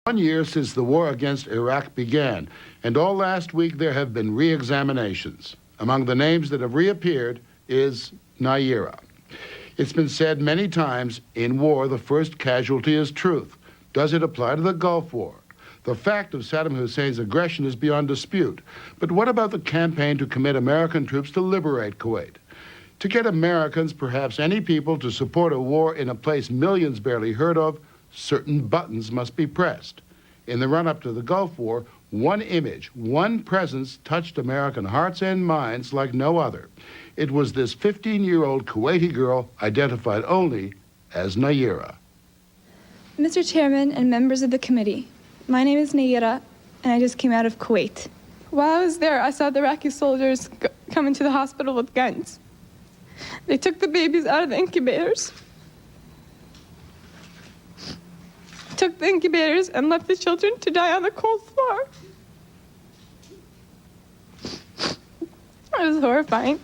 1 year since the war against Iraq began, and all last week there have been re-examinations. Among the names that have reappeared is Nayyirah. It's been said many times, in war, the first casualty is truth. Does it apply to the Gulf War? The fact of Saddam Hussein's aggression is beyond dispute. But what about the campaign to commit American troops to liberate Kuwait? To get Americans, perhaps any people, to support a war in a place millions barely heard of, certain buttons must be pressed. In the run-up to the Gulf War, one image, one presence touched American hearts and minds like no other. It was this 15-year-old Kuwaiti girl identified only as Nayyirah. Mr. Chairman and members of the committee, my name is Nayyirah, and I just came out of Kuwait. While I was there, I saw the Iraqi soldiers come into the hospital with guns. They took the babies out of the incubators, took the incubators, and left the children to die on the cold floor. It was horrifying.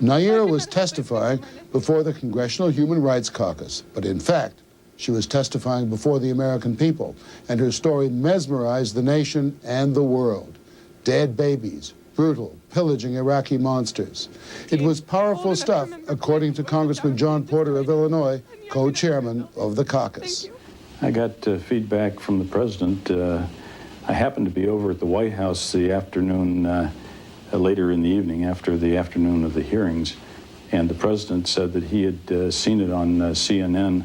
Nayyirah was testifying before the Congressional Human Rights Caucus, but in fact, she was testifying before the American people, and her story mesmerized the nation and the world. Dead babies, brutal, pillaging Iraqi monsters. It was powerful stuff, according to Congressman John Porter of Illinois, co-chairman of the caucus. I got feedback from the president. I happened to be over at the White House the afternoon, later in the evening, after the afternoon of the hearings, and the president said that he had seen it on CNN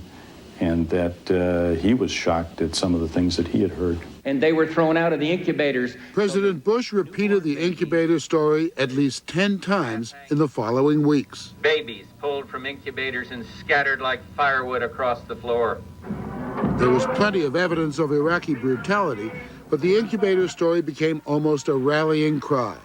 and that he was shocked at some of the things that he had heard. And they were thrown out of the incubators. President Bush repeated the incubator story at least 10 times in the following weeks. Babies pulled from incubators and scattered like firewood across the floor. There was plenty of evidence of Iraqi brutality, but the incubator story became almost a rallying cry.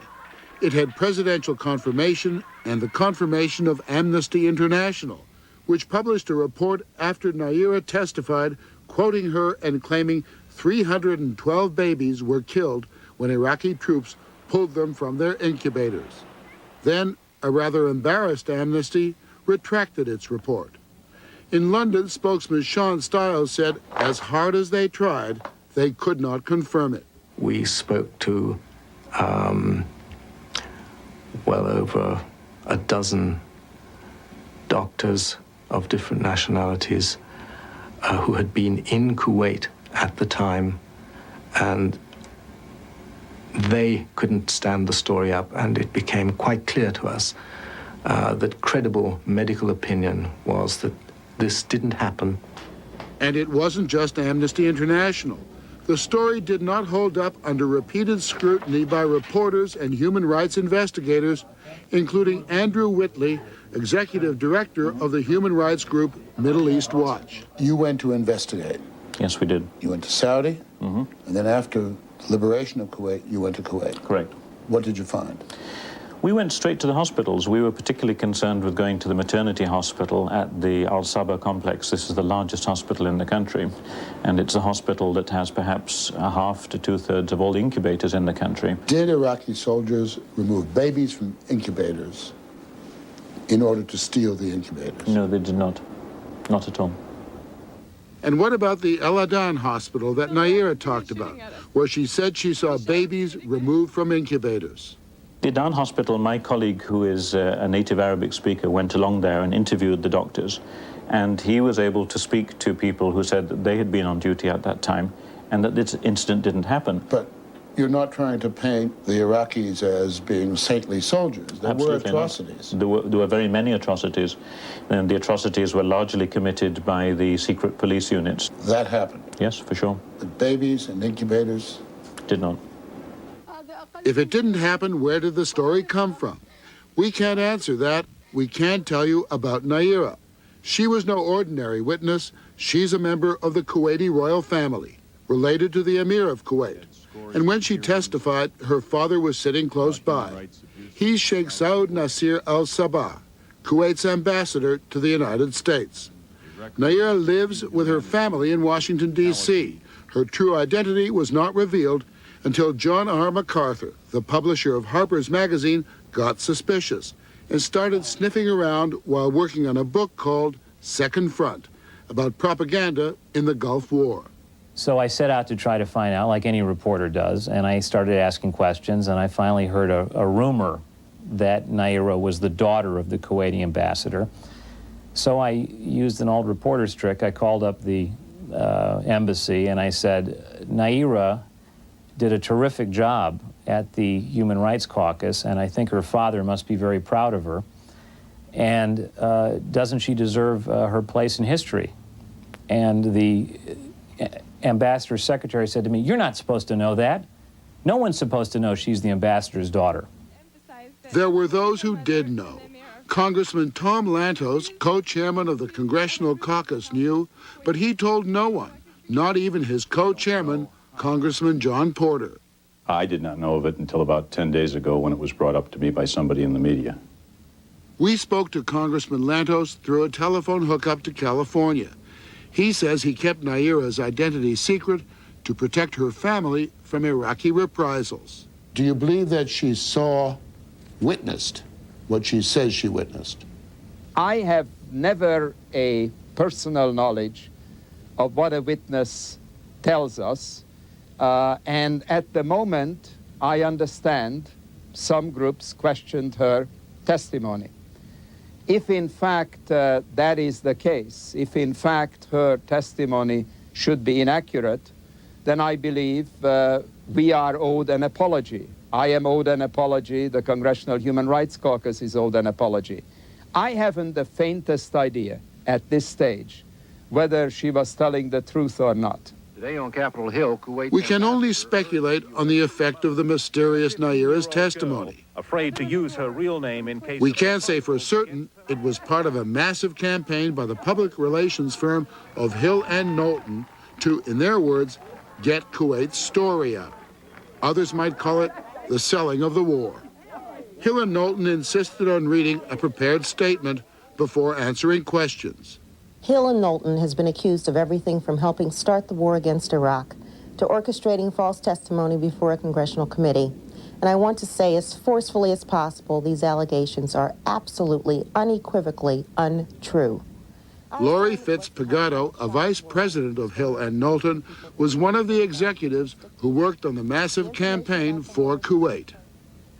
It had presidential confirmation and the confirmation of Amnesty International, which published a report after Nayyirah testified, quoting her and claiming 312 babies were killed when Iraqi troops pulled them from their incubators. Then, a rather embarrassed Amnesty retracted its report. In London, spokesman Sean Stiles said, as hard as they tried, they could not confirm it. We spoke to well over a dozen doctors of different nationalities who had been in Kuwait at the time, and they couldn't stand the story up, and it became quite clear to us that credible medical opinion was that this didn't happen. And it wasn't just Amnesty International. The story did not hold up under repeated scrutiny by reporters and human rights investigators, including Andrew Whitley, executive director of the human rights group Middle East Watch. You went to investigate. Yes, we did. You went to Saudi, and then after liberation of Kuwait, you went to Kuwait. Correct. What did you find? We went straight to the hospitals. We were particularly concerned with going to the maternity hospital at the Al Sabah complex. This is the largest hospital in the country, and it's a hospital that has perhaps a half to two-thirds of all the incubators in the country. Did Iraqi soldiers remove babies from incubators in order to steal the incubators? No, they did not. Not at all. And what about the El Adan hospital that Nayyirah talked about, where she said she saw babies removed from incubators? The Adan hospital, my colleague, who is a native Arabic speaker, went along there and interviewed the doctors, and he was able to speak to people who said that they had been on duty at that time and that this incident didn't happen. But you're not trying to paint the Iraqis as being saintly soldiers. There were atrocities. There were very many atrocities, and the atrocities were largely committed by the secret police units. That happened? Yes, for sure. But babies and incubators? Did not. If it didn't happen, where did the story come from? We can't answer that. We can't tell you about Nayyirah. She was no ordinary witness. She's a member of the Kuwaiti royal family, related to the Emir of Kuwait. And when she testified, her father was sitting close by. He's Sheikh Saud Nasir Al Sabah, Kuwait's ambassador to the United States. Nayyirah lives with her family in Washington, D.C. Her true identity was not revealed until John R. MacArthur, the publisher of Harper's Magazine, got suspicious and started sniffing around while working on a book called Second Front, about propaganda in the Gulf War. So I set out to try to find out, like any reporter does, and I started asking questions, and I finally heard a rumor that Naira was the daughter of the Kuwaiti ambassador. So I used an old reporter's trick. I called up the embassy and I said, Naira did a terrific job at the Human Rights Caucus, and I think her father must be very proud of her. And doesn't she deserve her place in history? And the ambassador's secretary said to me, you're not supposed to know that. No one's supposed to know she's the ambassador's daughter. There were those who did know. Congressman Tom Lantos, co-chairman of the Congressional Caucus, knew, but he told no one, not even his co-chairman, Congressman John Porter. I did not know of it until about 10 days ago when it was brought up to me by somebody in the media. We spoke to Congressman Lantos through a telephone hookup to California. He says he kept Naira's identity secret to protect her family from Iraqi reprisals. Do you believe that she witnessed what she says she witnessed? I have never a personal knowledge of what a witness tells us. And at the moment, I understand some groups questioned her testimony. If in fact that is the case, if in fact her testimony should be inaccurate, then I believe we are owed an apology. I am owed an apology. The Congressional Human Rights Caucus is owed an apology. I haven't the faintest idea at this stage whether she was telling the truth or not. Today on Capitol Hill, Kuwait... We can only speculate on the effect of the mysterious Naira's testimony. Afraid to use her real name in case... We can't say for certain it was part of a massive campaign by the public relations firm of Hill and Knowlton to, in their words, get Kuwait's story out. Others might call it the selling of the war. Hill and Knowlton insisted on reading a prepared statement before answering questions. Hill and Knowlton has been accused of everything from helping start the war against Iraq to orchestrating false testimony before a congressional committee. And I want to say as forcefully as possible, these allegations are absolutely, unequivocally untrue. Laurie Fitz-Pagato, a vice president of Hill and Knowlton, was one of the executives who worked on the massive campaign for Kuwait.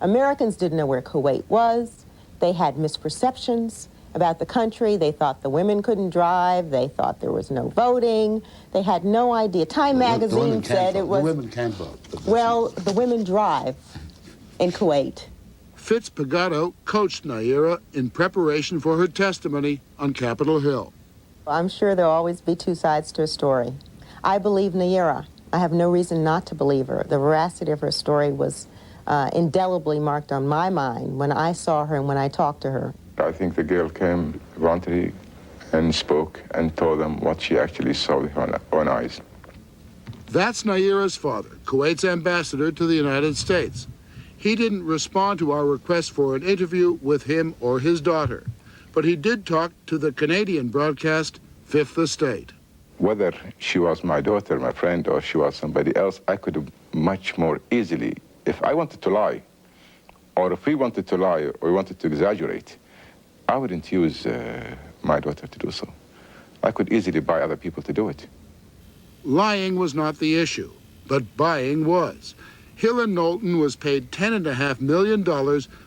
Americans didn't know where Kuwait was. They had misperceptions about the country. They thought the women couldn't drive. They thought there was no voting. They had no idea. Time magazine said it was... The women can't vote. Well, the women drive in Kuwait. Fitz-Pagato coached Naira in preparation for her testimony on Capitol Hill. I'm sure there'll always be two sides to a story. I believe Naira. I have no reason not to believe her. The veracity of her story was indelibly marked on my mind when I saw her and when I talked to her. I think the girl came voluntarily and spoke and told them what she actually saw with her own eyes. That's Naira's father, Kuwait's ambassador to the United States. He didn't respond to our request for an interview with him or his daughter, but he did talk to the Canadian broadcast Fifth Estate. Whether she was my daughter, my friend, or she was somebody else, I could have much more easily, if I wanted to lie, or if we wanted to lie, or we wanted to exaggerate, I wouldn't use my daughter to do so. I could easily buy other people to do it. Lying was not the issue, but buying was. Hill and Knowlton was paid $10.5 million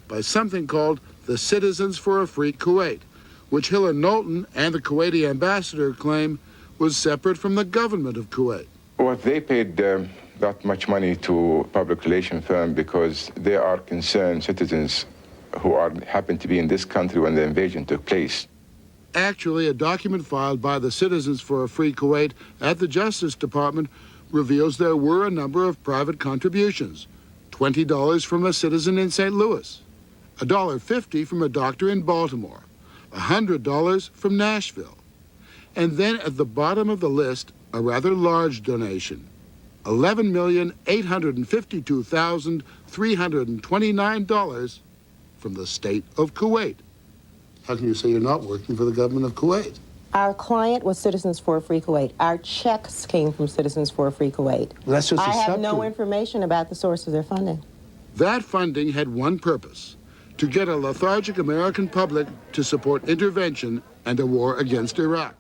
by something called the Citizens for a Free Kuwait, which Hill and Knowlton and the Kuwaiti ambassador claim was separate from the government of Kuwait. Well, they paid that much money to a public relations firm because they are concerned citizens who happen to be in this country when the invasion took place. Actually, a document filed by the Citizens for a Free Kuwait at the Justice Department reveals there were a number of private contributions. $20 from a citizen in St. Louis, $1.50 from a doctor in Baltimore, $100 from Nashville. And then at the bottom of the list, a rather large donation, $11,852,329 from the state of Kuwait. How can you say you're not working for the government of Kuwait? Our client was Citizens for a Free Kuwait. Our checks came from Citizens for a Free Kuwait. Well, that's just I have no information about the source of their funding. That funding had one purpose: to get a lethargic American public to support intervention and a war against Iraq.